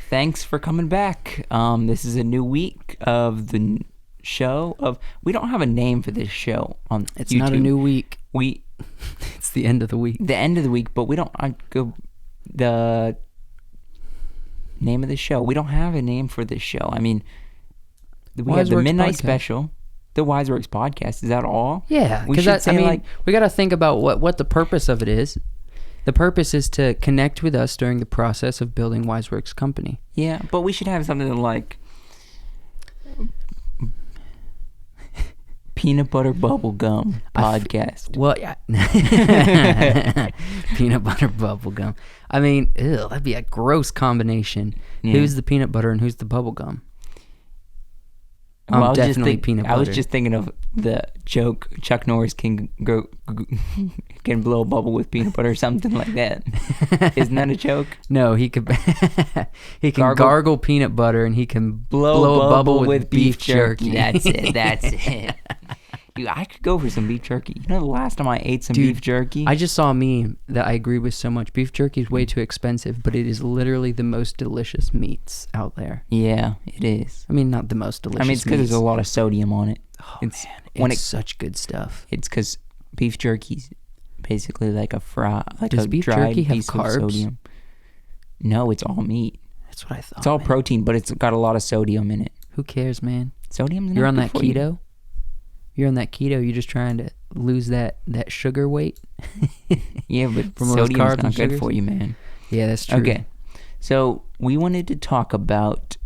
thanks for coming back. This is a new week of the show. We don't have a name for this show on It's YouTube. not a new week. It's the end of the week. The end of the week, but we don't go the name of the show. We don't have a name for this show. I mean, we have the Wiseworks Midnight Podcast. Special, the Wiseworks Podcast. Is that all? Yeah, We because should say, we got to think about what the purpose of it is. The purpose is to connect with us during the process of building Wiseworks Company. Yeah, but we should have something like Peanut Butter Bubble Gum Podcast. Well, yeah. Peanut butter bubble gum. I mean, that'd be a gross combination. Yeah. Who's the peanut butter and who's the bubble gum? Well, I'm definitely peanut butter. I was just thinking of the joke Chuck Norris can can blow a bubble with peanut butter or something like that. Isn't that a joke? No, he could. He can gargle peanut butter and he can Blow a bubble with beef jerky. That's it. That's it. Dude, I could go for some beef jerky. You know, the last time I ate some beef jerky, I just saw a meme that I agree with so much. Beef jerky is way too expensive, but it is literally the most delicious meats out there. Yeah, it is. I mean, not the most delicious. I mean, it's because there's a lot of sodium on it. Oh, man, it's such good stuff. It's because beef jerky's basically like a fry, like Does a beef dried jerky have piece carbs? of sodium. No, it's all meat. That's what I thought. It's all man. protein, but it's got a lot of sodium in it. Who cares, man? Sodium's You're not on good that for you. keto. You're on that keto. You're just trying to lose that sugar weight. Yeah, but From all those sodium's carbs not and good sugars? for you, man. Yeah, that's true. Okay, so we wanted to talk about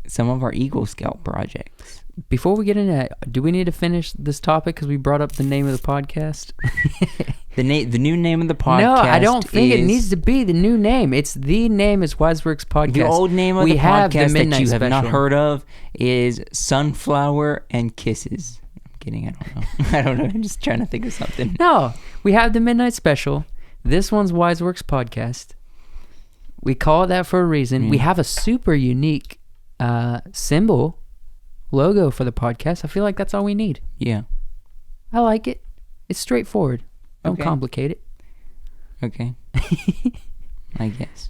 some of our Eagle Scout projects. Before we get into that, do we need to finish this topic because we brought up the name of the podcast? The new name of the podcast. No, I don't think it is- needs to be the new name. It's the name is Wiseworks Podcast. The old name of we the have podcast that Midnight you have not Special. heard of is Sunflower and Kisses. I'm kidding. I don't know. I don't know. I'm just trying to think of something. No, we have the Midnight Special. This one's Wiseworks Podcast. We call it that for a reason. We have a super unique symbol, logo for the podcast. I feel like that's all we need. Yeah. I like it. It's straightforward. Don't Okay. complicate it. Okay. I guess.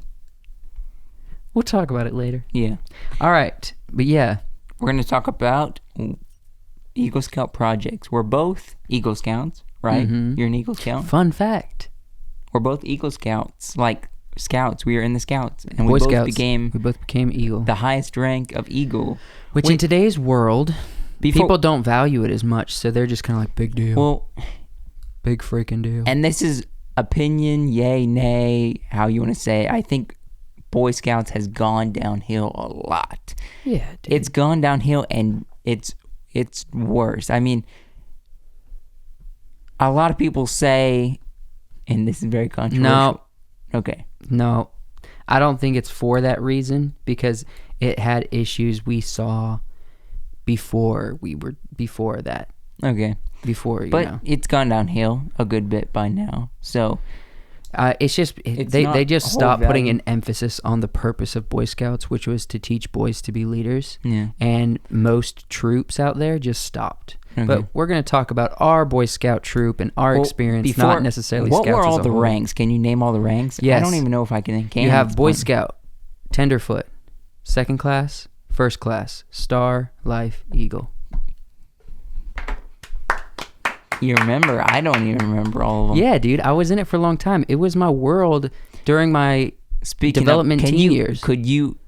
We'll talk about it later. Yeah. All right. But yeah, We're going to talk about Eagle Scout projects. We're both Eagle Scouts, right? Mhm. You're an Eagle Scout. fun fact. We're both Eagle Scouts, like Scouts. We are in the Scouts, and Boy we both Scouts. became We both became Eagle. the highest rank of Eagle. Which in today's world, Before- people don't value it as much, so they're just kind of like, big deal. Well, big freaking deal. and this is opinion, yay, nay, how you want to say. I think Boy Scouts has gone downhill a lot. yeah, dude. It's gone downhill, and it's worse. I mean, a lot of people say, and this is very controversial. No. Okay. No, I don't think it's for that reason because it had issues we saw before that. Okay. Before, But it's gone downhill a good bit by now. So, it's just It's they not just a whole stopped putting value. an emphasis on the purpose of Boy Scouts, which was to teach boys to be leaders. yeah. And most troops out there just stopped. Okay. But we're going to talk about our Boy Scout troop and our Well, experience, not necessarily what Scouts were all as a the whole. ranks? Can you name all the ranks? I Yes. don't even know if I can. You have Boy Scout. Scout, Tenderfoot, Second Class, First Class, Star, Life, Eagle. You remember? I don't even remember all of them. Yeah, dude, I was in it for a long time. It was my world during my Speaking development of, teen years. Could you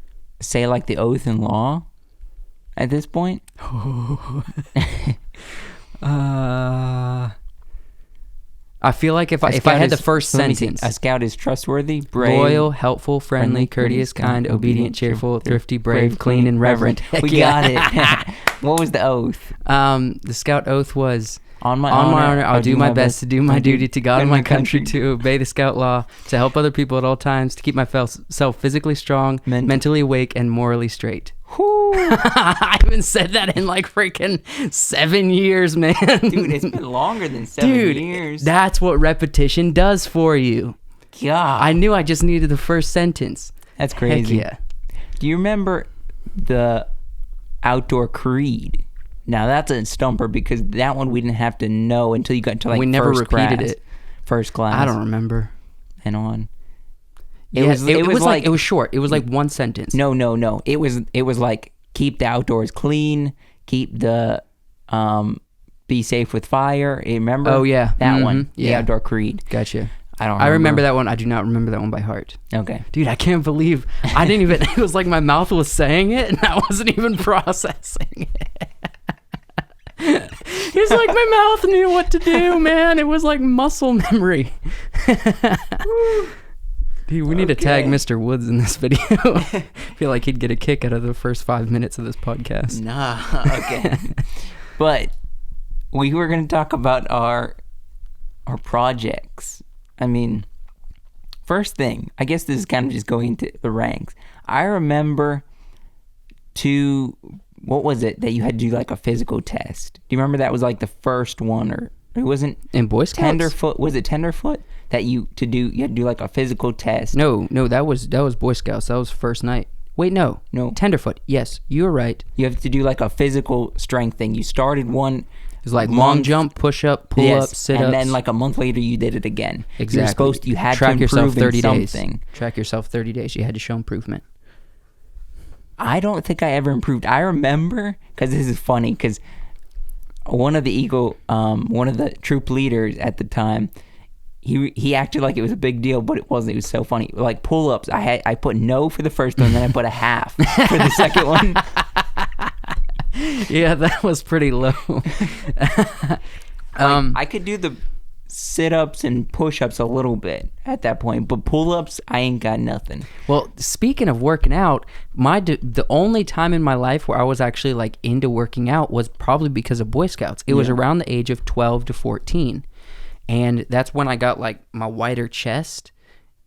say like the oath and law at this point? I feel like if I Scout had the is- first let me see. sentence, A scout is trustworthy, brave, loyal, helpful, friendly, courteous, kind, obedient, cheerful, thrifty, brave, clean, and reverent. We got it. What was the oath? The Scout oath was, On my on my honor, honor, I'll do my best to do my duty to God and my country, to obey the Scout law, to help other people at all times, to keep myself physically strong, mentally awake, and morally straight. I haven't said that in like freaking 7 years, man. Dude, it's been longer than 7 years. That's what repetition does for you. God, I knew I just needed the first sentence. that's crazy. Heck yeah. Do you remember the outdoor creed? Now that's a stumper because that one we didn't have to know until you got to like We never first repeated class. it. First class. I don't remember. And on. It was like it was short. It was like one sentence. No. It was like keep the outdoors clean, keep the be safe with fire. You remember? Oh yeah, that one. Yeah, the outdoor creed. Gotcha. I remember that one. I do not remember that one by heart. Okay. Dude, I can't believe I didn't even. It was like my mouth was saying it, and I wasn't even processing it. It's like my mouth knew what to do, man. It was like muscle memory. Dude, we need to tag Mr. Woods in this video. I feel like he'd get a kick out of the first 5 minutes of this podcast. Nah, okay. But we were going to talk about our projects. I mean, first thing, I guess this is kind of just going into the ranks. I remember what was it that you had to do like a physical test? Do you remember that was like the first one, or it wasn't in Boy Scouts? Tenderfoot, was it Tenderfoot that you had to do like a physical test? No, that was Boy Scouts. That was first night. Wait, no. Tenderfoot. Yes, you were right. You have to do like a physical strength thing. You started one. It was like long jump, push up, pull up, sit ups. And then like a month later you did it again. Exactly. You had Track to improve yourself 30 in something. days. Track yourself 30 days. You had to show improvement. I don't think I ever improved. I remember, because this is funny, because one of the troop leaders at the time, he acted like it was a big deal, but it wasn't. It was so funny. Like pull-ups, I put no for the first one, then I put a half for the second one. Yeah, that was pretty low. I could do the sit-ups and push-ups a little bit at that point, but pull-ups, I ain't got nothing. Well, speaking of working out, the only time in my life where I was actually like into working out was probably because of Boy Scouts. It was around the age of 12 to 14, and that's when I got like my wider chest,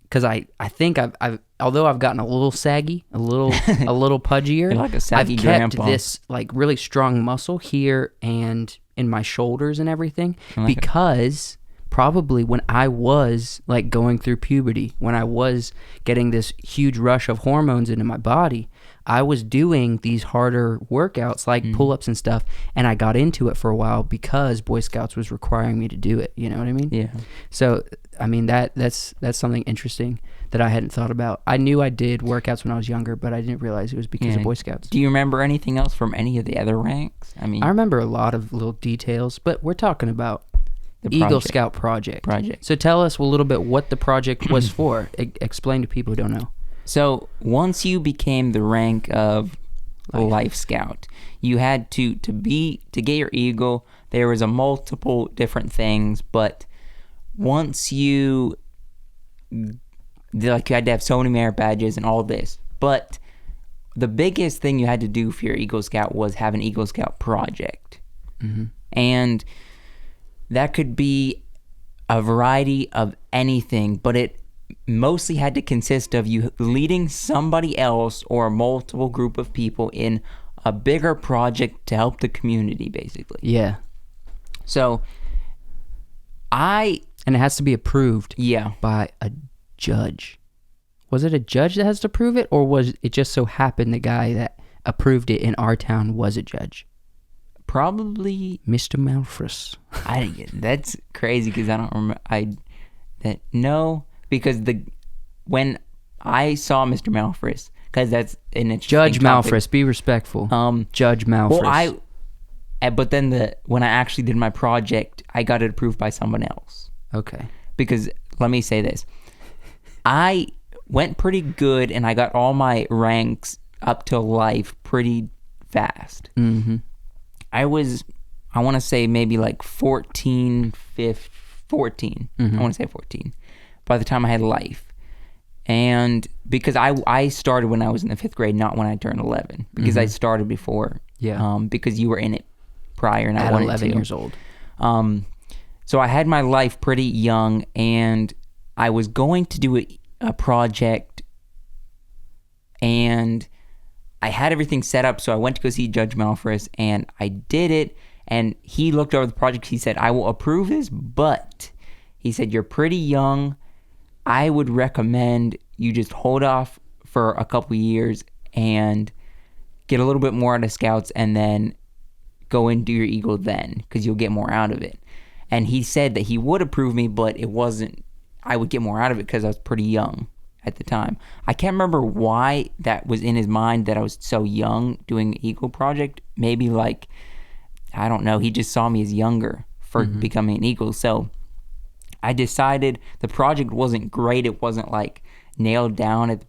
because I think I've although I've gotten a little saggy, a little pudgier, You're like a saggy I've kept grandpa. this like really strong muscle here and in my shoulders and everything, because probably when I was like going through puberty, when I was getting this huge rush of hormones into my body, I was doing these harder workouts like pull-ups and stuff, and I got into it for a while because Boy Scouts was requiring me to do it. You know what I mean? Yeah. So, I mean, that's something interesting that I hadn't thought about. I knew I did workouts when I was younger, but I didn't realize it was because of Boy Scouts. Do you remember anything else from any of the other ranks? I mean, I remember a lot of little details, but we're talking about the Eagle Scout project. So tell us a little bit what the project was for. Explain to people who don't know. So once you became the rank of Life Scout, you had to get your Eagle. There was a multiple different things, but once you had to have so many merit badges and all this. But the biggest thing you had to do for your Eagle Scout was have an Eagle Scout project, and that could be a variety of anything, but it mostly had to consist of you leading somebody else or a multiple group of people in a bigger project to help the community, basically. Yeah. So and it has to be approved by a judge. Was it a judge that has to prove it, or was it just so happened the guy that approved it in our town was a judge? Probably Mr. Malfris. That's crazy because I don't remember. Because when I saw Mr. Malfris, because that's an interesting Judge topic. Malfris, be respectful. Judge Malfris. But then when I actually did my project, I got it approved by someone else. Okay. Because let me say this, I went pretty good, and I got all my ranks up to life pretty fast. Mm-hmm. I want to say maybe like 14. Mm-hmm. I want to say 14 by the time I had life. And because I started when I was in the 5th grade, not when I turned 11, because I started before. Yeah. Because you were in it prior, and at I wanted 11 to. years old. So I had my life pretty young, and I was going to do a project, and I had everything set up, so I went to go see Judge Malfris, and I did it, and he looked over the project. He said, I will approve this, but he said, you're pretty young. I would recommend you just hold off for a couple years and get a little bit more out of Scouts, and then go and do your Eagle then, because you'll get more out of it. And he said that he would approve me, but it wasn't, I would get more out of it because I was pretty young at the time. I can't remember why that was in his mind that I was so young doing the Eagle Project. Maybe like, I don't know, he just saw me as younger for becoming an Eagle. So I decided the project wasn't great. It wasn't like nailed down at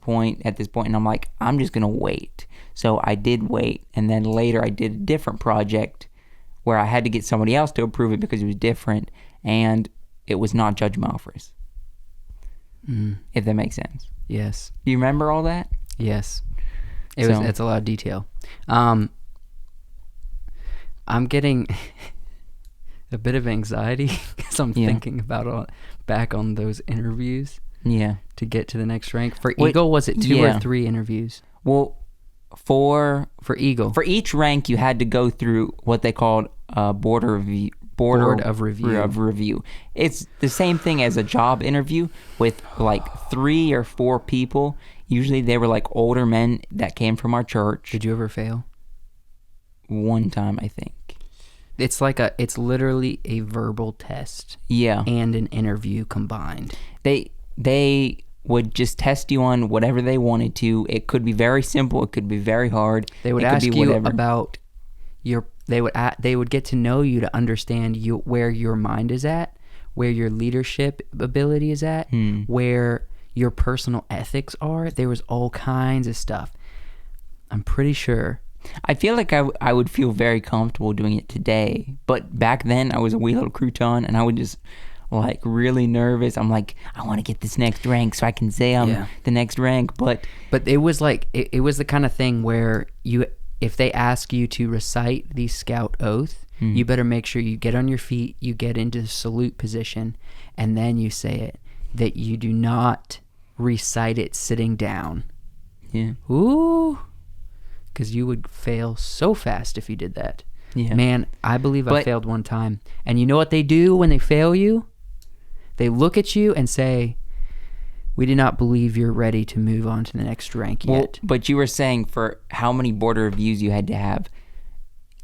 this point, and I'm like, I'm just gonna wait. So I did wait, and then later I did a different project where I had to get somebody else to approve it because it was different, and it was not Judge Malphurs. If that makes sense. Yes. Do you remember all that? Yes. It's a lot of detail. I'm getting a bit of anxiety because I'm thinking about back on those interviews. Yeah. To get to the next rank. For Eagle, was it 2 or 3 interviews? Well, for Eagle, for each rank, you had to go through what they called a board of review. It's the same thing as a job interview with like 3 or 4 people. Usually they were like older men that came from our church. Did you ever fail? One time, I think. It's literally a verbal test. Yeah. And an interview combined. They would just test you on whatever they wanted to. It could be very simple. It could be very hard. They would ask you about they would get to know you to understand where your mind is at, where your leadership ability is at, where your personal ethics are. There was all kinds of stuff. I'm pretty sure. I feel like I would feel very comfortable doing it today, but back then I was a wee little crouton, and I would just like really nervous. I'm like, I want to get this next rank so I can say I'm the next rank, but it was like it was the kind of thing where if they ask you to recite the scout oath, you better make sure you get on your feet, you get into the salute position, and then you say it. That you do not recite it sitting down. Yeah. Ooh. Because you would fail so fast if you did that. Yeah. Man, I believe I failed one time. And you know what they do when they fail you? They look at you and say, we do not believe you're ready to move on to the next rank yet. But you were saying for how many board reviews you had to have.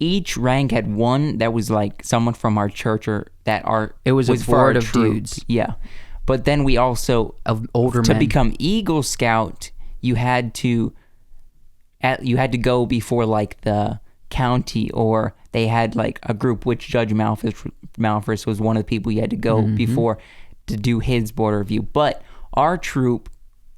Each rank had one that was like someone from our church it was a board of dudes. Yeah. But then we also, of older to men. become Eagle Scout, you had to go before like the county, or they had like a group, which Judge Malphurs was one of the people you had to go before to do his board review. But our troop,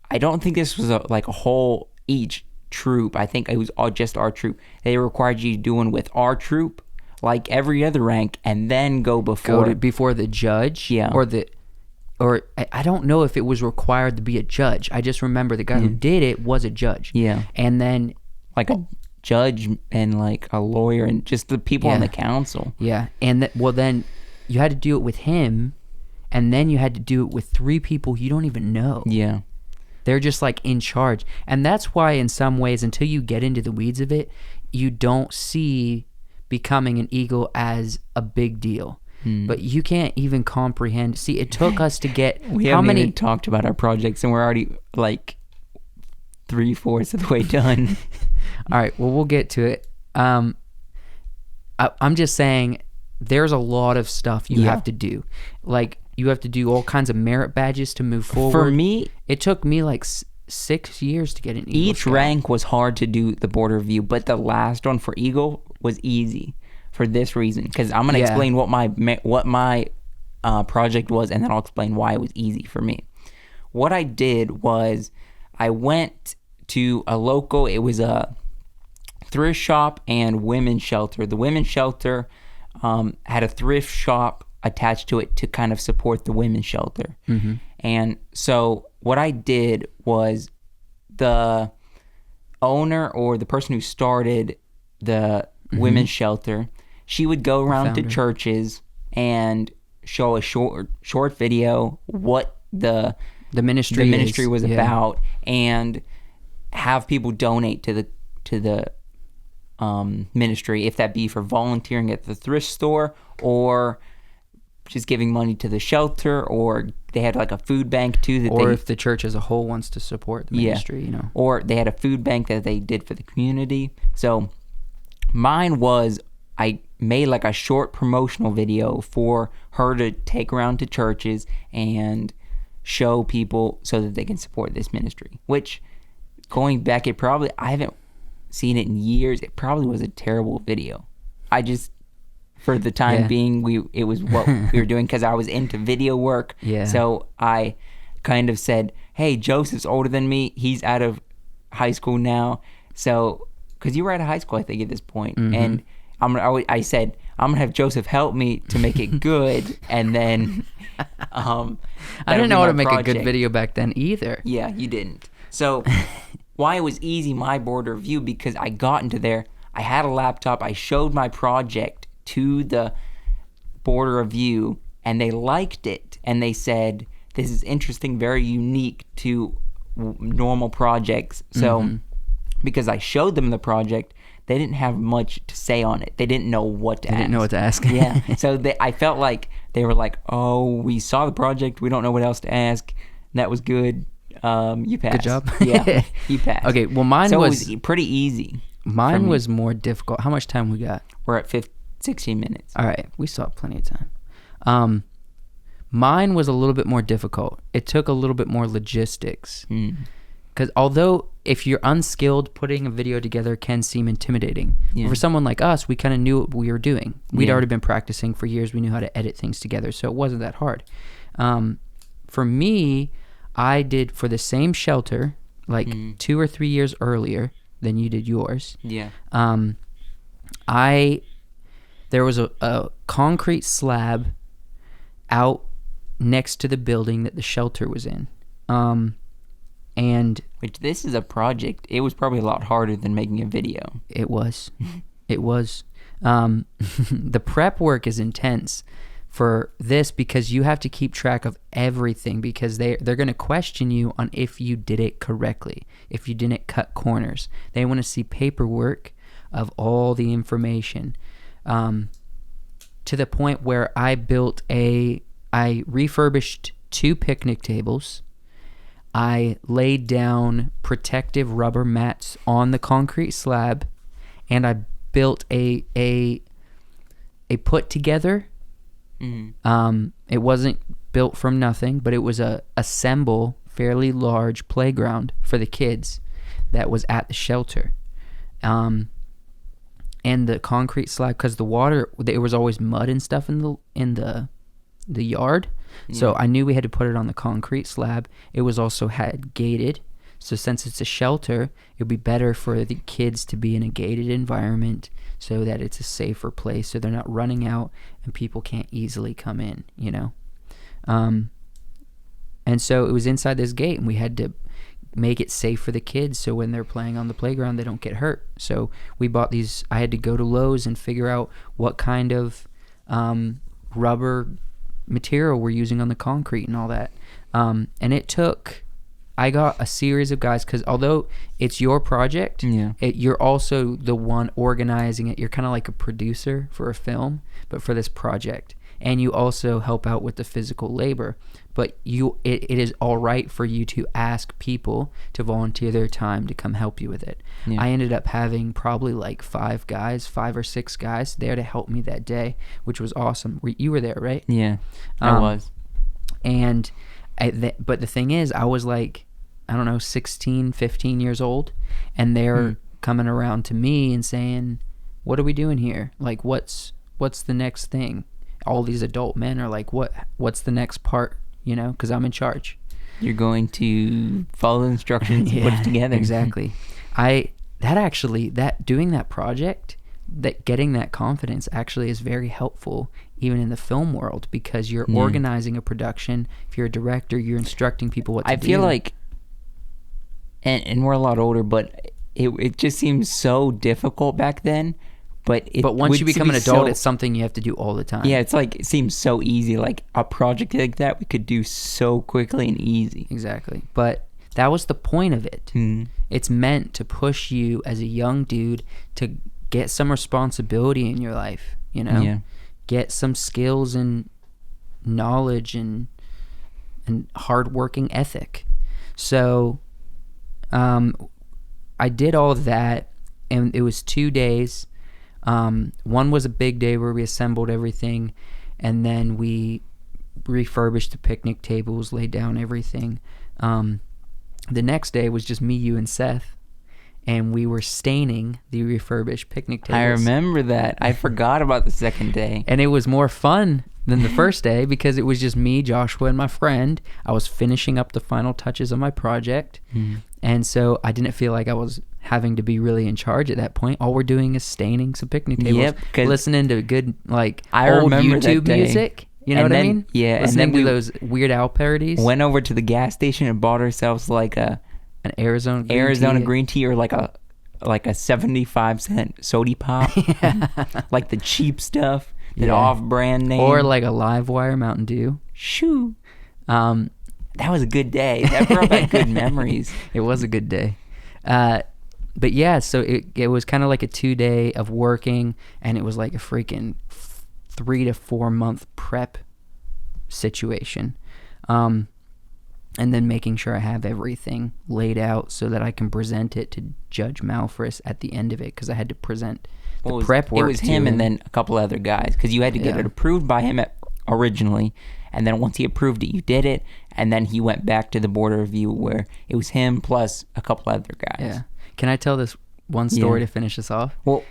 I don't think this was like a whole each troop. I think it was just our troop. They required you to do one with our troop, like every other rank, and then go before the judge. Yeah. Or I don't know if it was required to be a judge. I just remember the guy who did it was a judge. Yeah. And then like a judge and like a lawyer and just the people on the council. Yeah. And then you had to do it with him, and then you had to do it with 3 people you don't even know. Yeah. They're just like in charge. And that's why in some ways, until you get into the weeds of it, you don't see becoming an Eagle as a big deal. But you can't even comprehend. See, it took us to get we haven't even talked about our projects, and we're already like 3/4 of the way done. All right, well, we'll get to it. I'm just saying there's a lot of stuff you have to do. Like, you have to do all kinds of merit badges to move forward. For me, it took me like 6 years to get an Eagle Each Scout. rank was hard to do the board review, but the last one for Eagle was easy. For this reason, because I'm gonna explain what my project was, and then I'll explain why it was easy for me. What I did was I went to a local. It was a thrift shop and women's shelter. The women's shelter had a thrift shop attached to it to kind of support the women's shelter. And so what I did was the owner, or the person who started the women's shelter, she would go around to churches and show a short video what the ministry was about, and have people donate to the ministry, if that be for volunteering at the thrift store, or just giving money to the shelter, or they had like a food bank too. Or if the church as a whole wants to support the ministry, you know. Or they had a food bank that they did for the community. So mine was, I made like a short promotional video for her to take around to churches and show people so that they can support this ministry. Which, going back, I haven't seen it in years. It probably was a terrible video. I just, for the time being, it was what we were doing because I was into video work. Yeah. So I kind of said, hey, Joseph's older than me. He's out of high school now. So, because you were out of high school, I think, at this point. And I said, I'm going to have Joseph help me to make it good. And then... I didn't know how to make a good video back then either. Yeah, you didn't. So why it was easy, my board review, because I got into there, I had a laptop, I showed my project to the board review, and they liked it. And they said, this is interesting, very unique to normal projects. So because I showed them the project, they didn't have much to say on it. They didn't know what to ask. They didn't know what to ask. Yeah. So I felt like they were like, oh, we saw the project. We don't know what else to ask. That was good. You passed. Good job. Yeah, you passed. Okay, well, mine so was... it was pretty easy. Mine was more difficult. How much time we got? We're at 16 minutes. All right. We still have plenty of time. Mine was a little bit more difficult. It took a little bit more logistics. Because although if you're unskilled, putting a video together can seem intimidating. For someone like us, we kind of knew what we were doing. We'd already been practicing for years. We knew how to edit things together, so it wasn't that hard. For me, I did for the same shelter, like 2 or 3 years earlier than you did yours. Yeah. There was a concrete slab out next to the building that the shelter was in. And which this is a project. It was probably a lot harder than making a video. It was. It was. The prep work is intense for this because you have to keep track of everything because they're going to question you on if you did it correctly, if you didn't cut corners. They want to see paperwork of all the information, to the point where I refurbished 2 picnic tables. I laid down protective rubber mats on the concrete slab, and I built a put together. It wasn't built from nothing, but it was a fairly large playground for the kids that was at the shelter. And the concrete slab, because the water, there was always mud and stuff in the yard. So I knew we had to put it on the concrete slab. It was also had gated. So since it's a shelter, it would be better for the kids to be in a gated environment so that it's a safer place, so they're not running out and people can't easily come in, you know? And so it was inside this gate, and we had to make it safe for the kids so when they're playing on the playground, they don't get hurt. So we bought these. I had to go to Lowe's and figure out what kind of rubber material we're using on the concrete and all that. And I got a series of guys, because although it's your project, you're also the one organizing it. You're kind of like a producer for a film, but for this project. And you also help out with the physical labor. But it is all right for you to ask people to volunteer their time to come help you with it. Yeah. I ended up having probably like 5 or 6 guys there to help me that day, which was awesome. You were there, right? Yeah, I was. And but the thing is, I was like, I don't know, 16, 15 years old, and they're coming around to me and saying, what are we doing here? Like, what's the next thing? All these adult men are like, what's the next part? You know, because I'm in charge. You're going to follow the instructions and put it together. Exactly. Doing that project, getting that confidence actually is very helpful even in the film world, because you're organizing a production. If you're a director, you're instructing people what to do. I feel like, and we're a lot older, but it just seems so difficult back then. But once you become an adult, it's something you have to do all the time. Yeah, it seems so easy. Like a project like that, we could do so quickly and easy. Exactly. But that was the point of it. It's meant to push you as a young dude to get some responsibility in your life, you know? Yeah. Get some skills and knowledge and hardworking ethic. So I did all of that, and it was 2 days. One was a big day where we assembled everything, and then we refurbished the picnic tables, laid down everything. The next day was just me, you, and Seth, and we were staining the refurbished picnic tables. I remember that. I forgot about the second day. And it was more fun than the first day because it was just me, Joshua, and my friend. I was finishing up the final touches of my project. And so I didn't feel like I was having to be really in charge at that point. All we're doing is staining some picnic tables, listening to good, like, old YouTube music. You know what I mean? Yeah. Listening and then to those Weird Al parodies. Went over to the gas station and bought ourselves like an Arizona green tea or like a 75-cent soda pop. Like the cheap stuff. That off-brand name. Or like a Livewire Mountain Dew. Shoo. That was a good day. That brought back good memories. It was a good day. But yeah, so it was kind of like a 2-day of working, and it was like a freaking 3 to 4 month prep situation. And then making sure I have everything laid out so that I can present it to Judge Malfris at the end of it, because I had to present prep work. It was him and then a couple other guys, because you had to get it approved by him originally, and then once he approved it, you did it, and then he went back to the board of review where it was him plus a couple other guys. Yeah. Can I tell this one story to finish this off? Well,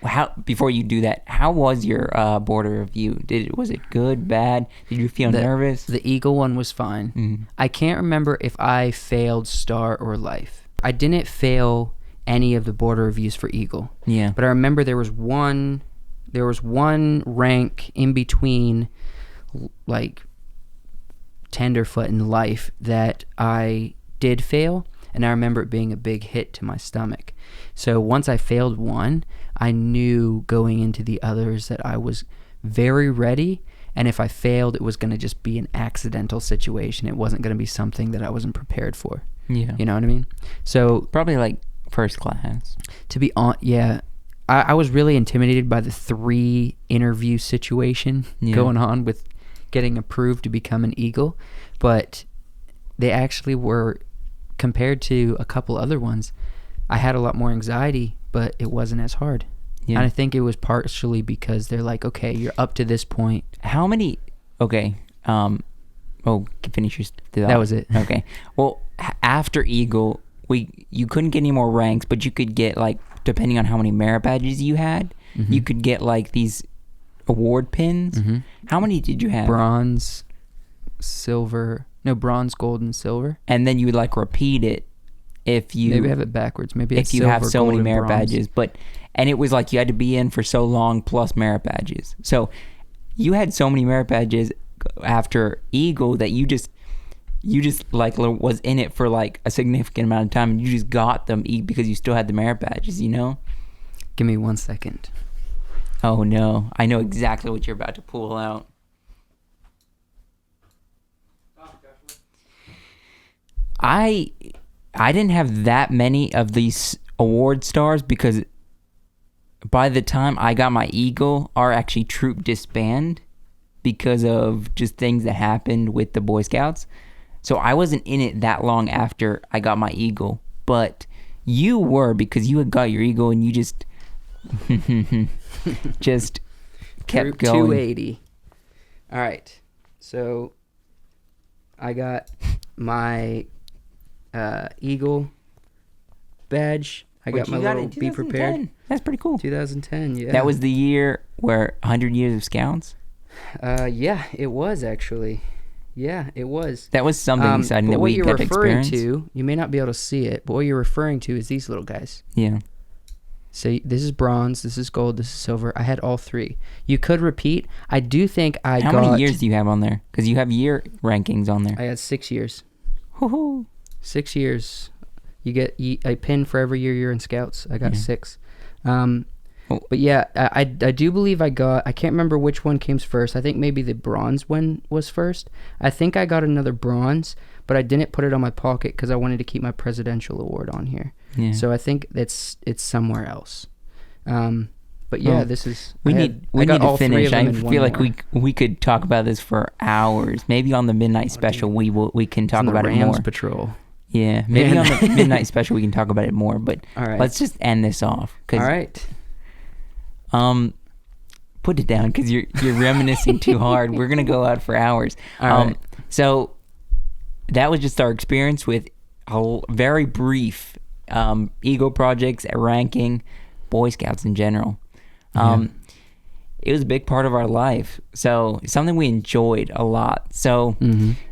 before you do that, how was your board of review? Was it good, bad? Did you feel nervous? The Eagle one was fine. Mm-hmm. I can't remember if I failed Star or Life. I didn't fail any of the board of reviews for Eagle. Yeah. But I remember there was one rank in between, like, Tenderfoot and Life that I did fail, and I remember it being a big hit to my stomach. So once I failed one, I knew going into the others that I was very ready, and if I failed, it was going to just be an accidental situation. It wasn't going to be something that I wasn't prepared for. Yeah. You know what I mean? So probably like first class. To be on, yeah. I was really intimidated by the 3 interview situation going on with getting approved to become an Eagle, but they actually were, compared to a couple other ones, I had a lot more anxiety, but it wasn't as hard. Yeah. And I think it was partially because they're like, okay, you're up to this point. How many? Okay. Finish your. That was it. Okay. Well, after Eagle, you couldn't get any more ranks, but you could get, like, depending on how many merit badges you had, you could get like these award pins. Mm-hmm. How many did you have? Bronze, gold, and silver. And then you would like repeat it if you maybe have it backwards. Maybe if you silver, have so many merit bronze. badges, and it was like you had to be in for so long plus merit badges. So you had so many merit badges after Eagle that you just like was in it for like a significant amount of time, and you just got them because you still had the merit badges, you know? Give me 1 second. Oh no, I know exactly what you're about to pull out. I didn't have that many of these award stars because by the time I got my Eagle, our actually troop disbanded because of just things that happened with the Boy Scouts. So I wasn't in it that long after I got my Eagle, but you were, because you had got your Eagle and you just just kept going. 280. All right. So I got my Eagle badge. I got my little Be Prepared. That's pretty cool. 2010, yeah. That was the year where 100 Years of Scouts? Yeah, it was actually. Yeah, it was. That was something exciting that we got to experience. What you're referring to, you may not be able to see it, but what you're referring to is these little guys. Yeah. So this is bronze, this is gold, this is silver. I had all 3. You could repeat. I do think I got... How many years do you have on there? Because you have year rankings on there. I had 6 years. Woohoo! 6 years. You get a pin for every year you're in Scouts. I got 6. But yeah, I do believe I can't remember which one came first. I think maybe the bronze one was first. I think I got another bronze, but I didn't put it on my pocket because I wanted to keep my presidential award on here. Yeah. So I think it's somewhere else. But yeah, this is... We need to finish. I feel like we could talk about this for hours. Maybe on the Midnight Special we can talk about it more. Rams Patrol. Yeah, maybe on the Midnight Special we can talk about it more, but all right. Let's just end this off. All right. put it down because you're reminiscing too hard. We're gonna go out for hours. All right. So that was just our experience with a very brief Eagle projects, ranking, Boy Scouts in general. It was a big part of our life, so it's something we enjoyed a lot. So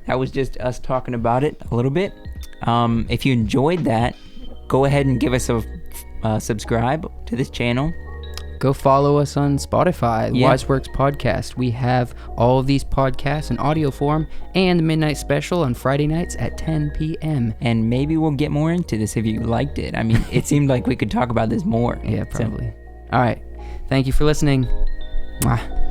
that was just us talking about it a little bit. If you enjoyed that, go ahead and give us a subscribe to this channel. Go follow us on Spotify, WiseWorks Podcast. We have all of these podcasts in audio form and the Midnight Special on Friday nights at 10 p.m. And maybe we'll get more into this if you liked it. I mean, it seemed like we could talk about this more. Yeah, probably. All right. Thank you for listening. Mwah.